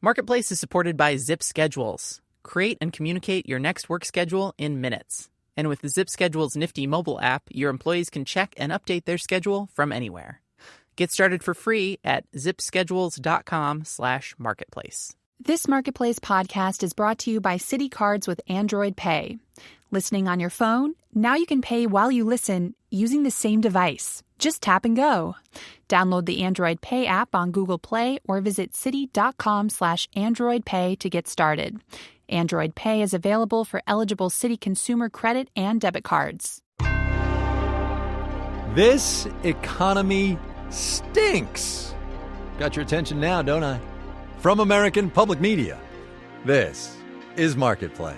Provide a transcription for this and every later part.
Marketplace is supported by Zip Schedules. Create and communicate your next work schedule in minutes. And with the Zip Schedules nifty mobile app, your employees can check and update their schedule from anywhere. Get started for free at zipschedules.com/marketplace. This Marketplace podcast is brought to you by Citi Cards with Android Pay. Listening on your phone? Now you can pay while you listen using the same device. Just tap and go. Download the Android Pay app on Google Play or visit citi.com/androidpay to get started. Android Pay is available for eligible Citi consumer credit and debit cards. This economy stinks. Got your attention now, don't I? From American Public Media, this is Marketplace.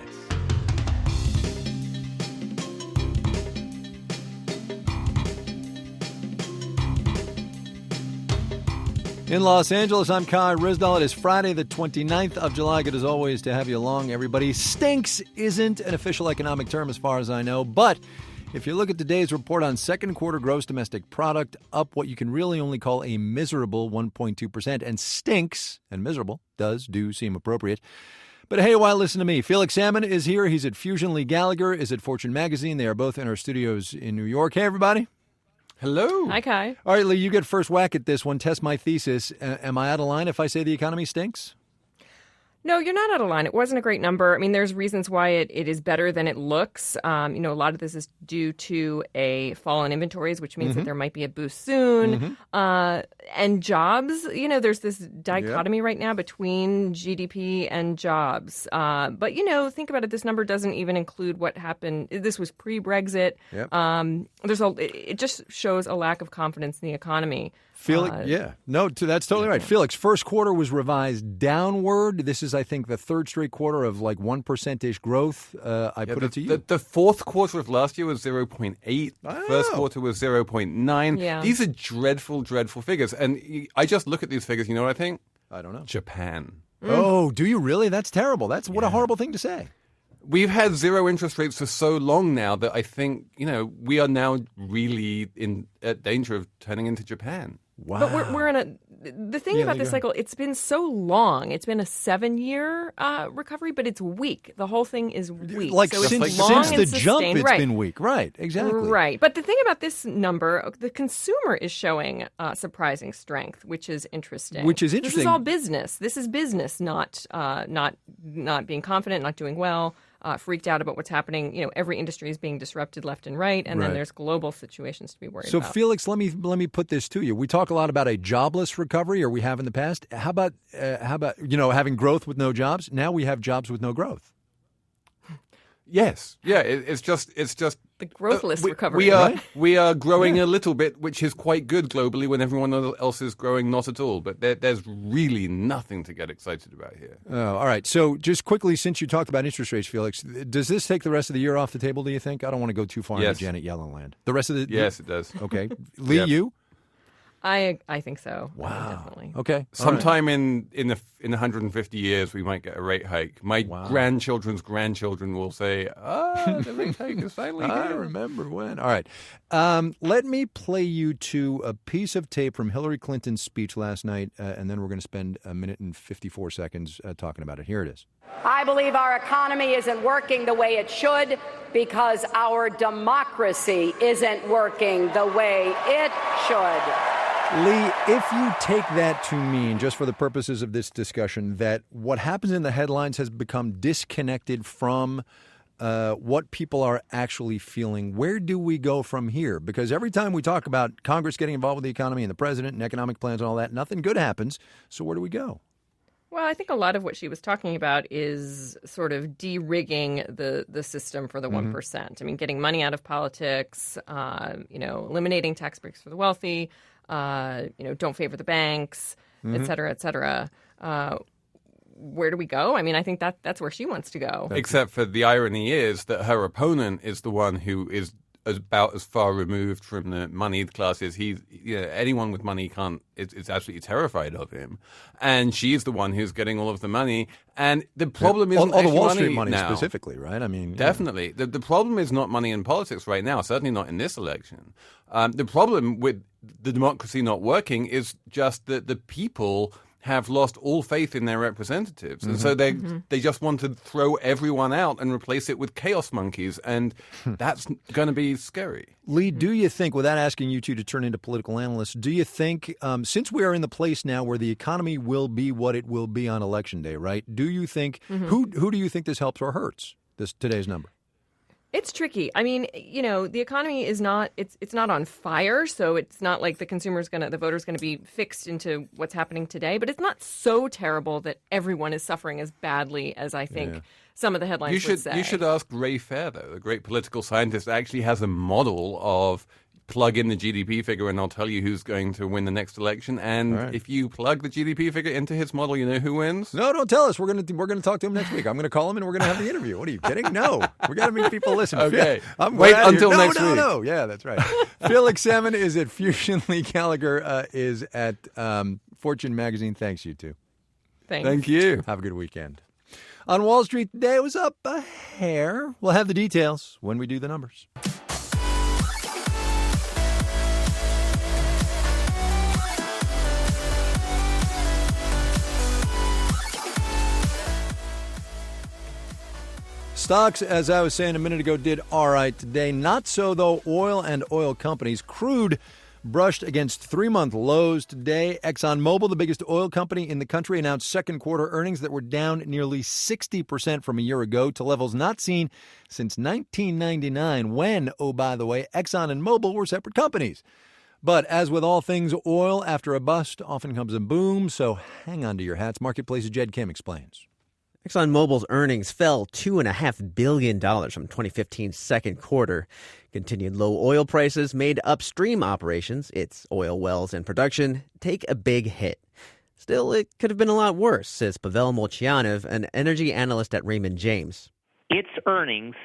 In Los Angeles, I'm Kai Rizdal. It is Friday, the 29th of July. Good as always to have you along, everybody. Stinks isn't an official economic term as far as I know, but if you look at today's report on second quarter gross domestic product, up what you can really only call a miserable 1.2%, and stinks and miserable do seem appropriate. But hey, why listen to me? Felix Salmon is here. He's at Fusion. Lee Gallagher is at Fortune Magazine. They are both in our studios in New York. Hey, everybody. Hello. Hi, Kai. All right, Lee, you get first whack at this one. Test my thesis. Am I out of line if I say the economy stinks? No, you're not out of line. It wasn't a great number. I mean, there's reasons why it is better than it looks. A lot of this is due to a fall in inventories, which means that there might be a boost soon. And jobs, there's this dichotomy right now between GDP and jobs. But, think about it. This number doesn't even include what happened. This was pre-Brexit. Yep. It just shows a lack of confidence in the economy. Felix, that's totally right. Felix, first quarter was revised downward. This is, I think, the third straight quarter of like 1% growth. Put it to you. The fourth quarter of last year was 0.8. First quarter was 0.9. Yeah. These are dreadful, dreadful figures. And I just look at these figures. You know what I think? I don't know. Japan. Oh, do you really? That's terrible. What a horrible thing to say. We've had zero interest rates for so long now that I think, we are now really in danger of turning into Japan. Wow. But we're in the thing about this cycle, it's been so long. It's been a 7-year recovery, but it's weak. The whole thing is weak. So since the jump, it's been weak. Right, exactly. Right. But the thing about this number, the consumer is showing surprising strength, which is interesting. This is all business. This is business, not being confident, not doing well. Freaked out about what's happening. Every industry is being disrupted left and right, and then there's global situations to be worried about. So, Felix, let me put this to you. We talk a lot about a jobless recovery, or we have in the past. How about having growth with no jobs? Now we have jobs with no growth. Yes. Yeah. It's just the growthless recovery. We are growing a little bit, which is quite good globally when everyone else is growing not at all. But there's really nothing to get excited about here. Oh, all right. So just quickly, since you talked about interest rates, Felix, does this take the rest of the year off the table, do you think? I don't want to go too far into Janet Yellen land. The rest of the Yes, it does. Okay. Lee, you? I think so. Wow. Definitely. Okay. Sometime in 150 years, we might get a rate hike. My grandchildren's grandchildren will say, the rate hike is finally here. I remember when. All right. Let me play you to a piece of tape from Hillary Clinton's speech last night, and then we're going to spend a minute and 54 seconds talking about it. Here it is. I believe our economy isn't working the way it should because our democracy isn't working the way it should. Lee, if you take that to mean, just for the purposes of this discussion, that what happens in the headlines has become disconnected from what people are actually feeling, where do we go from here? Because every time we talk about Congress getting involved with the economy and the president and economic plans and all that, nothing good happens. So where do we go? Well, I think a lot of what she was talking about is sort of de-rigging the system for the 1%. I mean, getting money out of politics, eliminating tax breaks for the wealthy, don't favor the banks, et cetera, et cetera. Where do we go? I mean, I think that's where she wants to go. Except for the irony is that her opponent is the one who is about as far removed from the moneyed classes. Anyone with money is absolutely terrified of him, and she's the one who's getting all of the money. And the problem is all the Wall Street money money now. Specifically, right? I mean, definitely. The problem is not money in politics right now. Certainly not in this election. The problem with the democracy not working is just that the people have lost all faith in their representatives. And so they just want to throw everyone out and replace it with chaos monkeys. And that's going to be scary. Lee, do you think, without asking you two to turn into political analysts, do you think, since we are in the place now where the economy will be what it will be on Election Day, right? Do you think, who do you think this helps or hurts, today's number? It's tricky. I mean, the economy is not, it's not on fire, so it's not like the voter's going to be fixed into what's happening today, but it's not so terrible that everyone is suffering as badly as I think some of the headlines would say. You should ask Ray Fair, though, the great political scientist, actually has a model of plug in the GDP figure and I'll tell you who's going to win the next election. And if you plug the GDP figure into his model, you know who wins? No, don't tell us. We're going to talk to him next week. I'm going to call him and we're going to have the interview. What are you kidding? No. We got to make people listen. Okay. Wait until next week. No. Yeah, that's right. Felix Salmon is at Fusion. Lee Gallagher is at Fortune Magazine. Thanks, you two. Thanks. Thank you. Have a good weekend. On Wall Street today, it was up a hair. We'll have the details when we do the numbers. Stocks, as I was saying a minute ago, did all right today. Not so, though, oil and oil companies. Crude brushed against 3-month lows today. ExxonMobil, the biggest oil company in the country, announced second quarter earnings that were down nearly 60% from a year ago to levels not seen since 1999 when, oh, by the way, Exxon and Mobil were separate companies. But as with all things oil, after a bust often comes a boom, so hang on to your hats. Marketplace's Jed Kim explains. ExxonMobil's earnings fell $2.5 billion from 2015's second quarter. Continued low oil prices made upstream operations, its oil wells and production, take a big hit. Still, it could have been a lot worse, says Pavel Molchanov, an energy analyst at Raymond James. Its earnings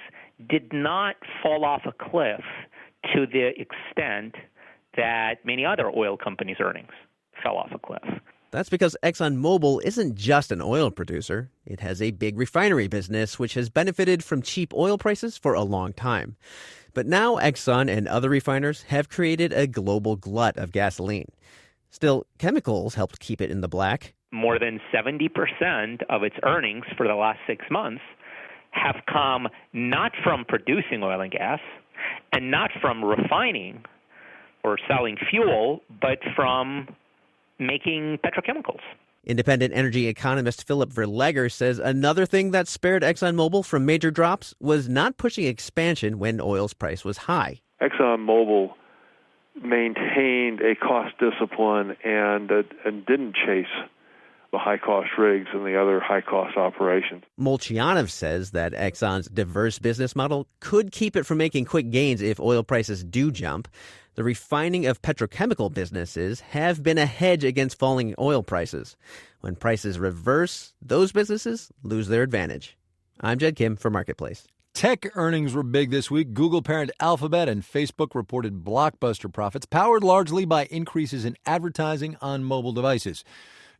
did not fall off a cliff to the extent that many other oil companies' earnings fell off a cliff. That's because ExxonMobil isn't just an oil producer. It has a big refinery business which has benefited from cheap oil prices for a long time. But now Exxon and other refiners have created a global glut of gasoline. Still, chemicals helped keep it in the black. More than 70% of its earnings for the last 6 months have come not from producing oil and gas and not from refining or selling fuel, but from making petrochemicals. Independent energy economist Philip Verleger says another thing that spared ExxonMobil from major drops was not pushing expansion when oil's price was high. ExxonMobil maintained a cost discipline and didn't chase the high-cost rigs and the other high-cost operations. Molchanov says that Exxon's diverse business model could keep it from making quick gains if oil prices do jump. The refining of petrochemical businesses have been a hedge against falling oil prices. When prices reverse, those businesses lose their advantage. I'm Jed Kim for Marketplace. Tech earnings were big this week. Google parent Alphabet and Facebook reported blockbuster profits, powered largely by increases in advertising on mobile devices.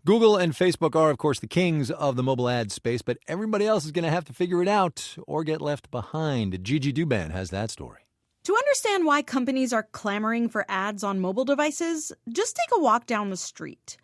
Google and Facebook are, of course, the kings of the mobile ad space, but everybody else is going to have to figure it out or get left behind. Gigi Duban has that story. To understand why companies are clamoring for ads on mobile devices, just take a walk down the street.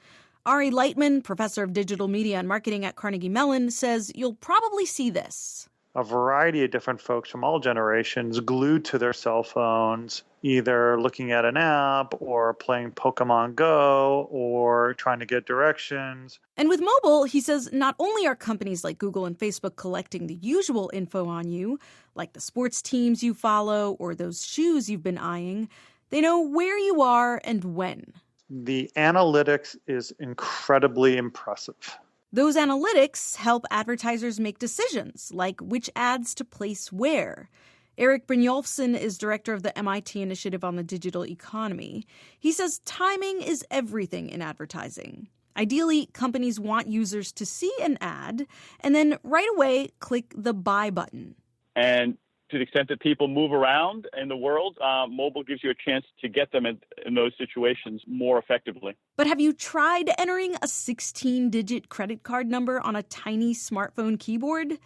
Ari Lightman, professor of digital media and marketing at Carnegie Mellon, says you'll probably see this. A variety of different folks from all generations glued to their cell phones, either looking at an app or playing Pokemon Go or trying to get directions. And with mobile, he says not only are companies like Google and Facebook collecting the usual info on you, like the sports teams you follow or those shoes you've been eyeing, they know where you are and when. The analytics is incredibly impressive. Those analytics help advertisers make decisions, like which ads to place where. Eric Brynjolfsson is director of the MIT Initiative on the Digital Economy. He says timing is everything in advertising. Ideally, companies want users to see an ad and then right away click the buy button. And to the extent that people move around in the world, mobile gives you a chance to get them in those situations more effectively. But have you tried entering a 16-digit credit card number on a tiny smartphone keyboard?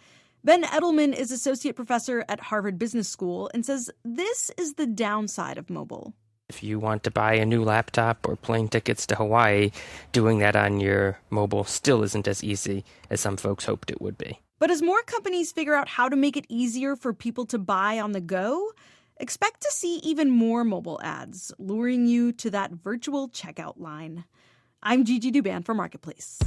Ben Edelman is associate professor at Harvard Business School and says this is the downside of mobile. If you want to buy a new laptop or plane tickets to Hawaii, doing that on your mobile still isn't as easy as some folks hoped it would be. But as more companies figure out how to make it easier for people to buy on the go, expect to see even more mobile ads luring you to that virtual checkout line. I'm Gigi Duban for Marketplace.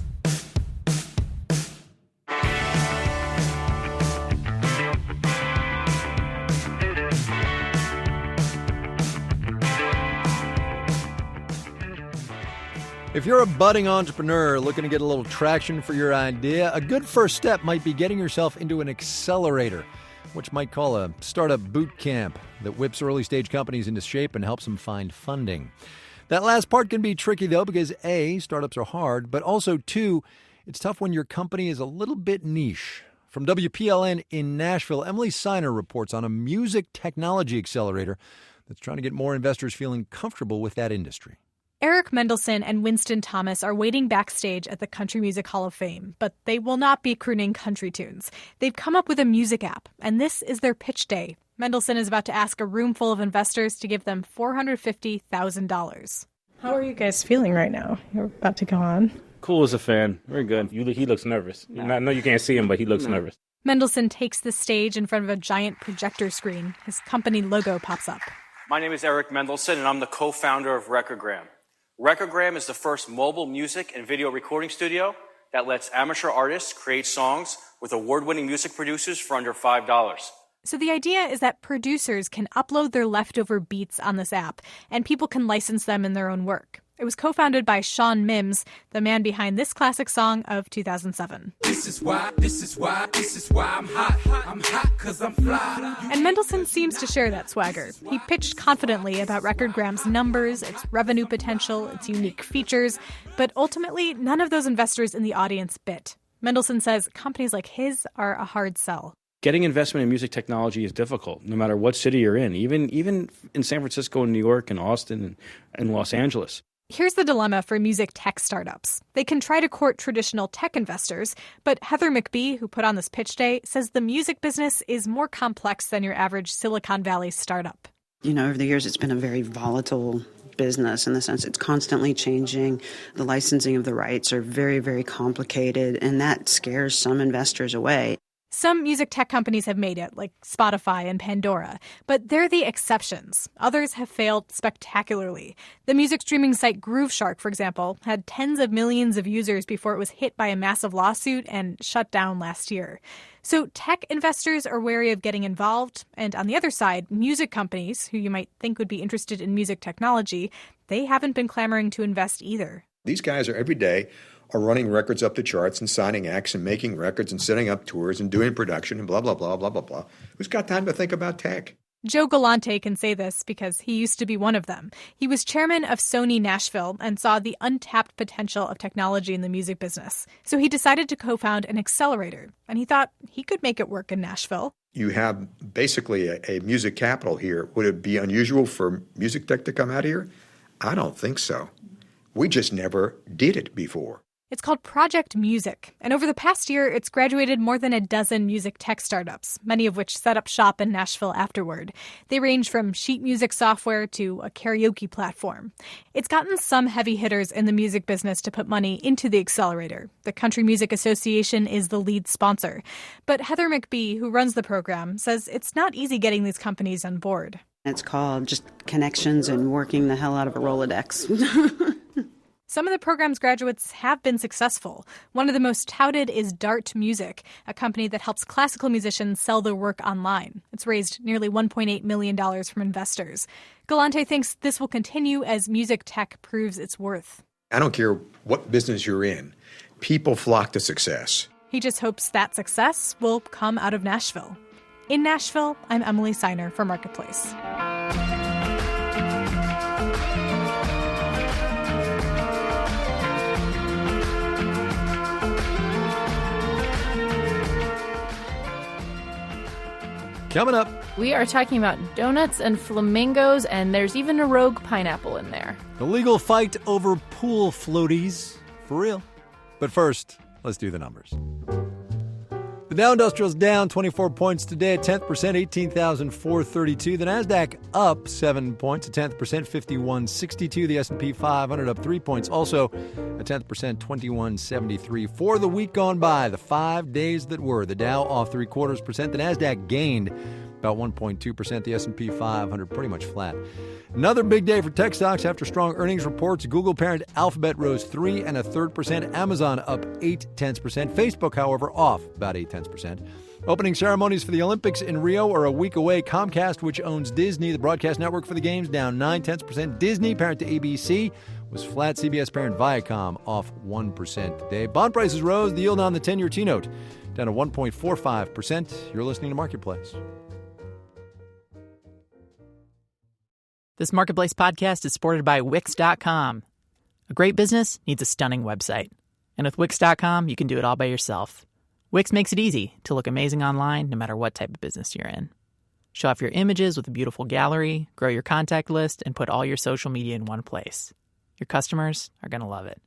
If you're a budding entrepreneur looking to get a little traction for your idea, a good first step might be getting yourself into an accelerator, which might call a startup boot camp that whips early-stage companies into shape and helps them find funding. That last part can be tricky, though, because A, startups are hard, but also, 2, it's tough when your company is a little bit niche. From WPLN in Nashville, Emily Seiner reports on a music technology accelerator that's trying to get more investors feeling comfortable with that industry. Eric Mendelsohn and Winston Thomas are waiting backstage at the Country Music Hall of Fame, but they will not be crooning country tunes. They've come up with a music app, and this is their pitch day. Mendelsohn is about to ask a room full of investors to give them $450,000. How are you guys feeling right now? You're about to go on. Cool as a fan. Very good. He looks nervous. I know you can't see him, but he looks nervous. Mendelsohn takes the stage in front of a giant projector screen. His company logo pops up. My name is Eric Mendelsohn, and I'm the co-founder of Recordgram. Recordgram is the first mobile music and video recording studio that lets amateur artists create songs with award-winning music producers for under $5. So the idea is that producers can upload their leftover beats on this app, and people can license them in their own work. It was co-founded by Sean Mims, the man behind this classic song of 2007. This is why I'm hot 'cause I'm fly. And Mendelsohn seems to share that swagger. He pitched confidently about Recordgram's numbers, its revenue potential, its unique features, but ultimately none of those investors in the audience bit. Mendelsohn says companies like his are a hard sell. Getting investment in music technology is difficult, no matter what city you're in, even in San Francisco and New York and Austin and Los Angeles. Here's the dilemma for music tech startups. They can try to court traditional tech investors, but Heather McBee, who put on this pitch day, says the music business is more complex than your average Silicon Valley startup. Over the years, it's been a very volatile business in the sense it's constantly changing. The licensing of the rights are very, very complicated, and that scares some investors away. Some music tech companies have made it, like Spotify and Pandora, but they're the exceptions. Others have failed spectacularly. The music streaming site Grooveshark, for example, had tens of millions of users before it was hit by a massive lawsuit and shut down last year. So tech investors are wary of getting involved, and on the other side, music companies, who you might think would be interested in music technology, they haven't been clamoring to invest either. These guys are every day are running records up the charts and signing acts and making records and setting up tours and doing production and blah, blah, blah, blah, blah, blah. Who's got time to think about tech? Joe Galante can say this because he used to be one of them. He was chairman of Sony Nashville and saw the untapped potential of technology in the music business. So he decided to co-found an accelerator, and he thought he could make it work in Nashville. You have basically a music capital here. Would it be unusual for music tech to come out here? I don't think so. We just never did it before. It's called Project Music, and over the past year, it's graduated more than a dozen music tech startups, many of which set up shop in Nashville afterward. They range from sheet music software to a karaoke platform. It's gotten some heavy hitters in the music business to put money into the accelerator. The Country Music Association is the lead sponsor. But Heather McBee, who runs the program, says it's not easy getting these companies on board. It's called just connections and working the hell out of a Rolodex. Some of the program's graduates have been successful. One of the most touted is Dart Music, a company that helps classical musicians sell their work online. It's raised nearly $1.8 million from investors. Galante thinks this will continue as music tech proves its worth. I don't care what business you're in. People flock to success. He just hopes that success will come out of Nashville. In Nashville, I'm Emily Seiner for Marketplace. Coming up, we are talking about donuts and flamingos, and there's even a rogue pineapple in there. the legal fight over pool floaties. For real. But first, let's do the numbers. The The Dow Industrial's down 24 points today, a 10%, 18,432. The Nasdaq up 7 points, a 10%, 5162. The S&P 500 up 3 points, also a 10%, 2173. For the week gone by, the 5 days that were, the Dow off 0.75%. The Nasdaq gained about 1.2%. The S&P 500 pretty much flat. Another big day for tech stocks after strong earnings reports. Google parent Alphabet rose 3 1/3%. Amazon up 0.8%. Facebook, however, off about 0.8%. Opening ceremonies for the Olympics in Rio are a week away. Comcast, which owns Disney, the broadcast network for the games, down 0.9%. Disney, parent to ABC, was flat. CBS parent Viacom off 1% today. Bond prices rose. The yield on the 10-year T-note down to 1.45%. You're listening to Marketplace. This Marketplace podcast is supported by Wix.com. A great business needs a stunning website. And with Wix.com, you can do it all by yourself. Wix makes it easy to look amazing online no matter what type of business you're in. Show off your images with a beautiful gallery, grow your contact list, and put all your social media in one place. Your customers are going to love it.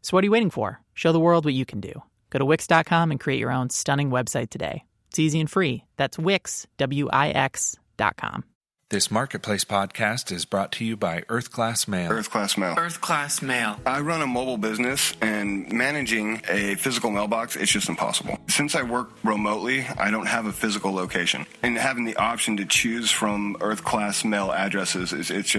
So what are you waiting for? Show the world what you can do. Go to Wix.com and create your own stunning website today. It's easy and free. That's Wix, Wix.com. This Marketplace podcast is brought to you by Earth Class Mail. Earth Class Mail. Earth Class Mail. I run a mobile business, and managing a physical mailbox, it's just impossible. Since I work remotely, I don't have a physical location. And having the option to choose from Earth Class Mail addresses, it's a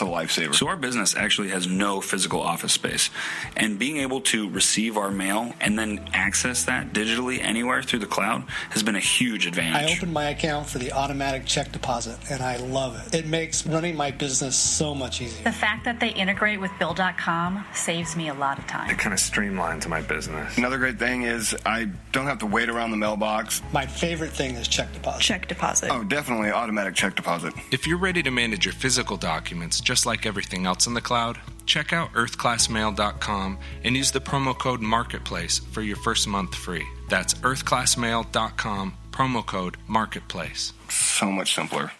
lifesaver. So our business actually has no physical office space. And being able to receive our mail and then access that digitally anywhere through the cloud has been a huge advantage. I opened my account for the automatic check deposit, and I love it. It makes running my business so much easier. The fact that they integrate with Bill.com saves me a lot of time. It kind of streamlines my business. Another great thing is I don't have to wait around the mailbox. My favorite thing is check deposit. Check deposit. Oh, definitely automatic check deposit. If you're ready to manage your physical documents just like everything else in the cloud, check out earthclassmail.com and use the promo code MARKETPLACE for your first month free. That's earthclassmail.com, promo code MARKETPLACE. So much simpler.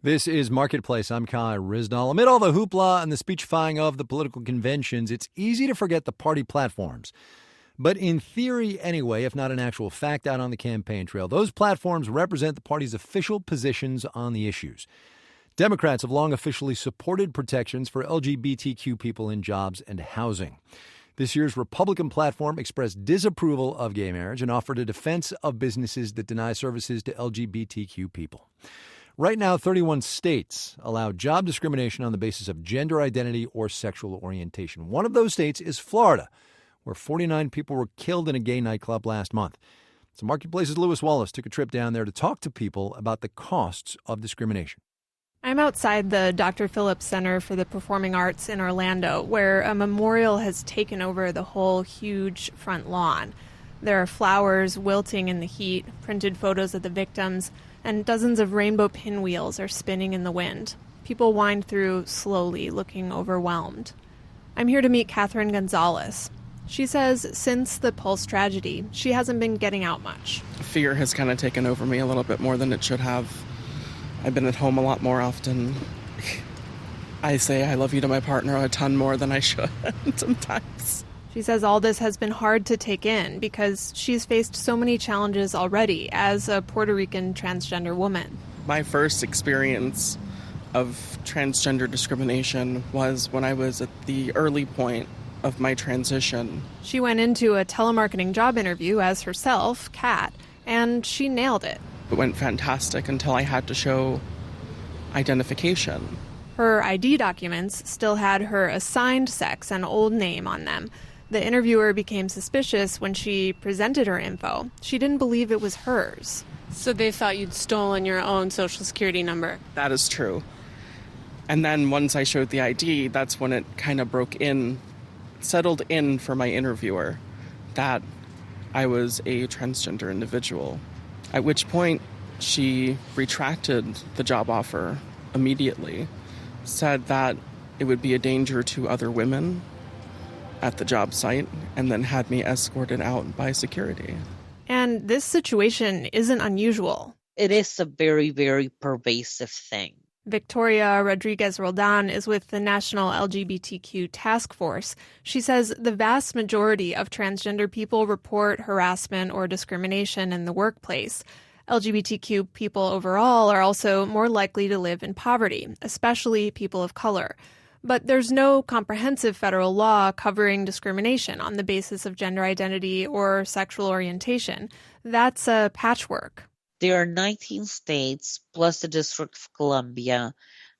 This is Marketplace. I'm Kai Rizdal. Amid all the hoopla and the speechifying of the political conventions, it's easy to forget the party platforms. But in theory anyway, if not an actual fact out on the campaign trail, those platforms represent the party's official positions on the issues. Democrats have long officially supported protections for LGBTQ people in jobs and housing. This year's Republican platform expressed disapproval of gay marriage and offered a defense of businesses that deny services to LGBTQ people. Right now, 31 states allow job discrimination on the basis of gender identity or sexual orientation. One of those states is Florida, where 49 people were killed in a gay nightclub last month. So Marketplace's Lewis Wallace took a trip down there to talk to people about the costs of discrimination. I'm outside the Dr. Phillips Center for the Performing Arts in Orlando, where a memorial has taken over the whole huge front lawn. There are flowers wilting in the heat, printed photos of the victims, and dozens of rainbow pinwheels are spinning in the wind. People wind through slowly, looking overwhelmed. I'm here to meet Catherine Gonzalez. She says since the Pulse tragedy, she hasn't been getting out much. Fear has kind of taken over me a little bit more than it should have. I've been at home a lot more often. I say I love you to my partner a ton more than I should sometimes. She says all this has been hard to take in because she's faced so many challenges already as a Puerto Rican transgender woman. My first experience of transgender discrimination was when I was at the early point of my transition. She went into a telemarketing job interview as herself, Kat, and she nailed it. It went fantastic until I had to show identification. Her ID documents still had her assigned sex and old name on them. The interviewer became suspicious when she presented her info. She didn't believe it was hers. So they thought you'd stolen your own social security number? That is true. And then once I showed the ID, that's when it kind of settled in for my interviewer that I was a transgender individual. At which point she retracted the job offer immediately, said that it would be a danger to other women at the job site, and then had me escorted out by security. And this situation isn't unusual. It is a very, very pervasive thing. Victoria Rodriguez-Roldan is with the National LGBTQ Task Force. She says the vast majority of transgender people report harassment or discrimination in the workplace. LGBTQ people overall are also more likely to live in poverty, especially people of color. But there's no comprehensive federal law covering discrimination on the basis of gender identity or sexual orientation. That's a patchwork. There are 19 states plus the District of Columbia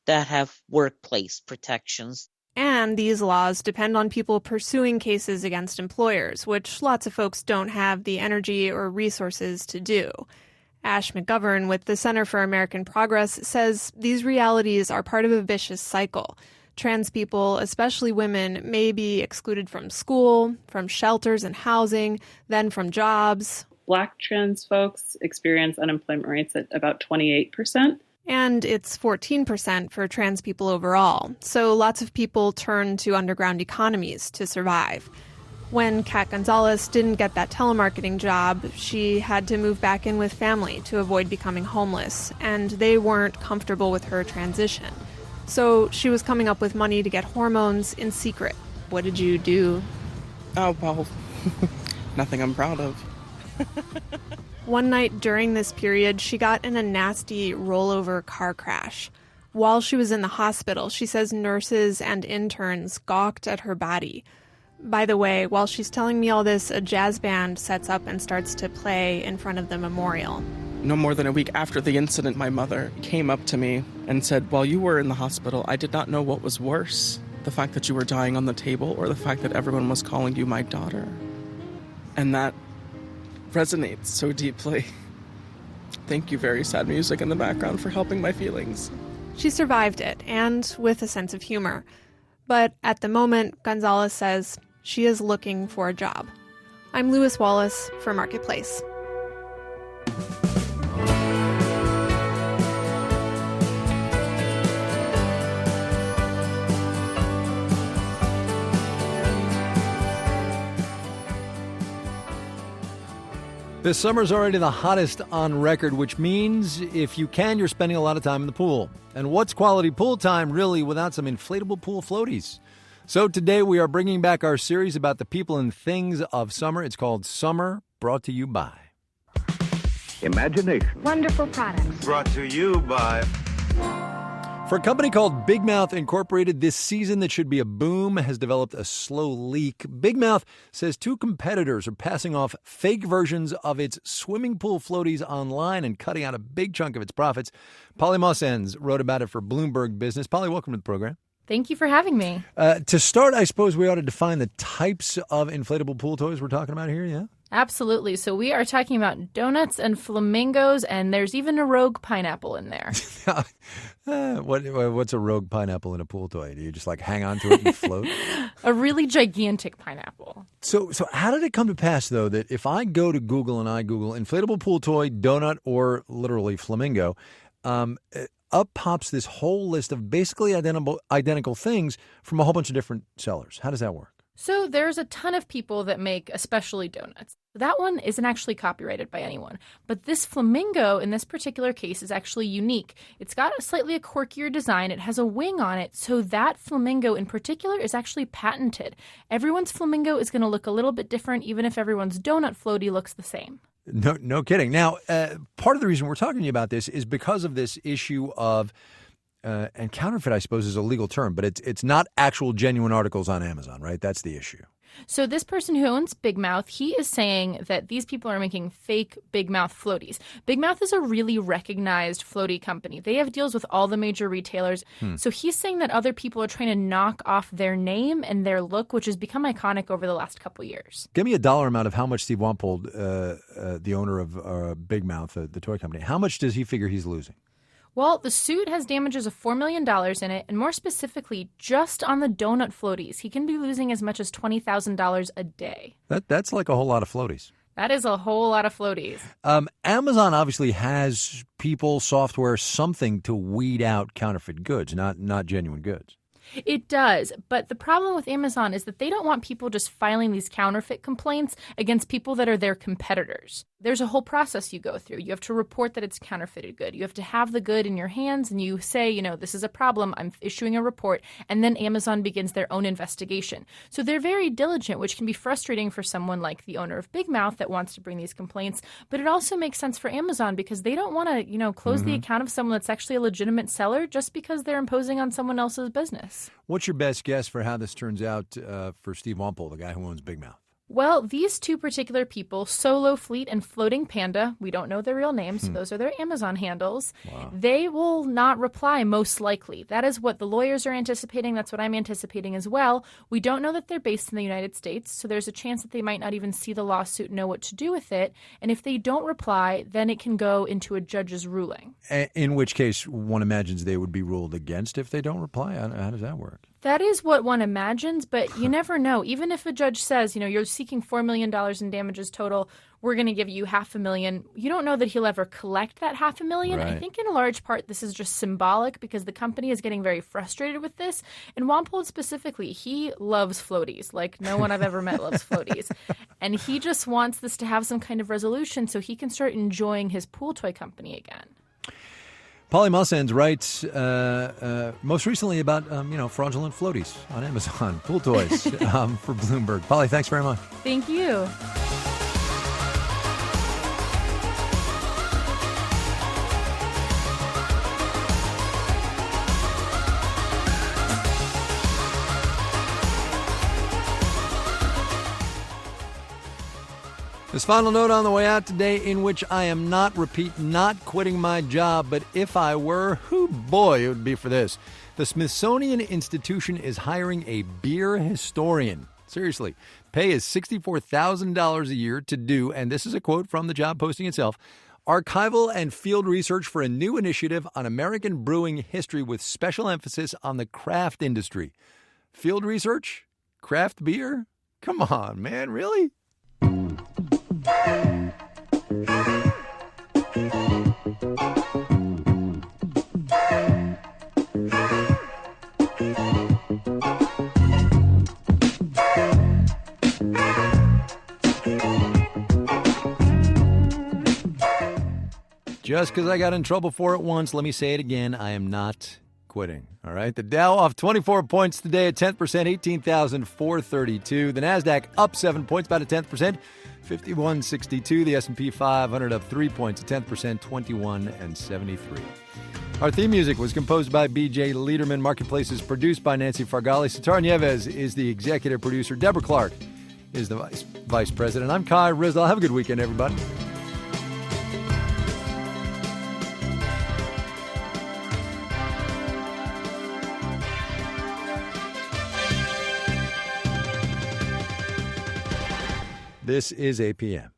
that have workplace protections. And these laws depend on people pursuing cases against employers, which lots of folks don't have the energy or resources to do. Ash McGovern with the Center for American Progress says these realities are part of a vicious cycle. Trans people, especially women, may be excluded from school, from shelters and housing, then from jobs. Black trans folks experience unemployment rates at about 28%. And it's 14% for trans people overall. So lots of people turn to underground economies to survive. When Kat Gonzalez didn't get that telemarketing job, she had to move back in with family to avoid becoming homeless, and they weren't comfortable with her transition. So she was coming up with money to get hormones in secret. What did you do? Oh, well, nothing I'm proud of. One night during this period, she got in a nasty rollover car crash. While she was in the hospital, she says nurses and interns gawked at her body. By the way, while she's telling me all this, a jazz band sets up and starts to play in front of the memorial. No more than a week after the incident, my mother came up to me and said, while you were in the hospital, I did not know what was worse, the fact that you were dying on the table or the fact that everyone was calling you my daughter. And that resonates so deeply. Thank you, very sad music in the background, for helping my feelings. She survived it, and with a sense of humor. But at the moment, Gonzalez says she is looking for a job. I'm Lewis Wallace for Marketplace. This summer's already the hottest on record, which means if you can, you're spending a lot of time in the pool. And what's quality pool time, really, without some inflatable pool floaties? So today we are bringing back our series about the people and things of summer. It's called Summer, brought to you by Imagination. Wonderful products. Brought to you by... For a company called Big Mouth Incorporated, this season that should be a boom has developed a slow leak. Big Mouth says two competitors are passing off fake versions of its swimming pool floaties online and cutting out a big chunk of its profits. Polly Mossens wrote about it for Bloomberg Business. Polly, welcome to the program. Thank you for having me. To start, I suppose we ought to define the types of inflatable pool toys we're talking about here, yeah? Absolutely. So we are talking about donuts and flamingos, and there's even a rogue pineapple in there. What's a rogue pineapple in a pool toy? Do you just like hang on to it and float? A really gigantic pineapple. So how did it come to pass, though, that if I go to Google and I Google inflatable pool toy, donut, or literally flamingo, up pops this whole list of basically identical things from a whole bunch of different sellers? How does that work? So there's a ton of people that make especially donuts. That one isn't actually copyrighted by anyone. But this flamingo in this particular case is actually unique. It's got a slightly quirkier design. It has a wing on it. So that flamingo in particular is actually patented. Everyone's flamingo is going to look a little bit different, even if everyone's donut floaty looks the same. No kidding. Now, part of the reason we're talking to you about this is because of this issue of and counterfeit, I suppose, is a legal term, but it's not actual genuine articles on Amazon, right? That's the issue. So this person who owns Big Mouth, he is saying that these people are making fake Big Mouth floaties. Big Mouth is a really recognized floaty company. They have deals with all the major retailers. So he's saying that other people are trying to knock off their name and their look, which has become iconic over the last couple years. Give me a dollar amount of how much Steve Wampold, the owner of Big Mouth, the toy company, how much does he figure he's losing? Well, the suit has damages of $4 million in it, and more specifically, just on the donut floaties, he can be losing as much as $20,000 a day. That's like a whole lot of floaties. That is a whole lot of floaties. Amazon obviously has people, software, something to weed out counterfeit goods, not genuine goods. It does, but the problem with Amazon is that they don't want people just filing these counterfeit complaints against people that are their competitors. There's a whole process you go through. You have to report that it's counterfeited good. You have to have the good in your hands and you say, this is a problem. I'm issuing a report. And then Amazon begins their own investigation. So they're very diligent, which can be frustrating for someone like the owner of Big Mouth that wants to bring these complaints. But it also makes sense for Amazon because they don't want to, close the account of someone that's actually a legitimate seller just because they're imposing on someone else's business. What's your best guess for how this turns out for Steve Wampel, the guy who owns Big Mouth? Well, these two particular people, Solo Fleet and Floating Panda, we don't know their real names, those are their Amazon handles, They will not reply most likely. That is what the lawyers are anticipating. That's what I'm anticipating as well. We don't know that they're based in the United States, so there's a chance that they might not even see the lawsuit and know what to do with it. And if they don't reply, then it can go into a judge's ruling. In which case, one imagines they would be ruled against if they don't reply. How does that work? That is what one imagines, but you never know. Even if a judge says, you're seeking $4 million in damages total, we're going to give you $500,000. You don't know that he'll ever collect that $500,000. Right. I think in large part this is just symbolic because the company is getting very frustrated with this. And Wampel specifically, he loves floaties. Like no one I've ever met loves floaties. And he just wants this to have some kind of resolution so he can start enjoying his pool toy company again. Polly Mussens writes most recently about, fraudulent floaties on Amazon, pool toys for Bloomberg. Polly, thanks very much. Thank you. This final note on the way out today, in which I am not quitting my job, but if I were, boy, it would be for this. The Smithsonian Institution is hiring a beer historian. Seriously, pay is $64,000 a year to do, and this is a quote from the job posting itself, archival and field research for a new initiative on American brewing history with special emphasis on the craft industry. Field research? Craft beer? Come on, man, really? Just because I got in trouble for it once, let me say it again. I am not quitting. All right. The Dow off 24 points today at 10%, 18,432. The NASDAQ up 7 points, about a 10%, 51.62. The S&P 500 up 3 points, a 10%, 21.73. Our theme music was composed by B.J. Liederman. Marketplace is produced by Nancy Fargali. Sitar Nieves is the executive producer. Deborah Clark is the vice president. I'm Kai Rizal. Have a good weekend, everybody. This is APM.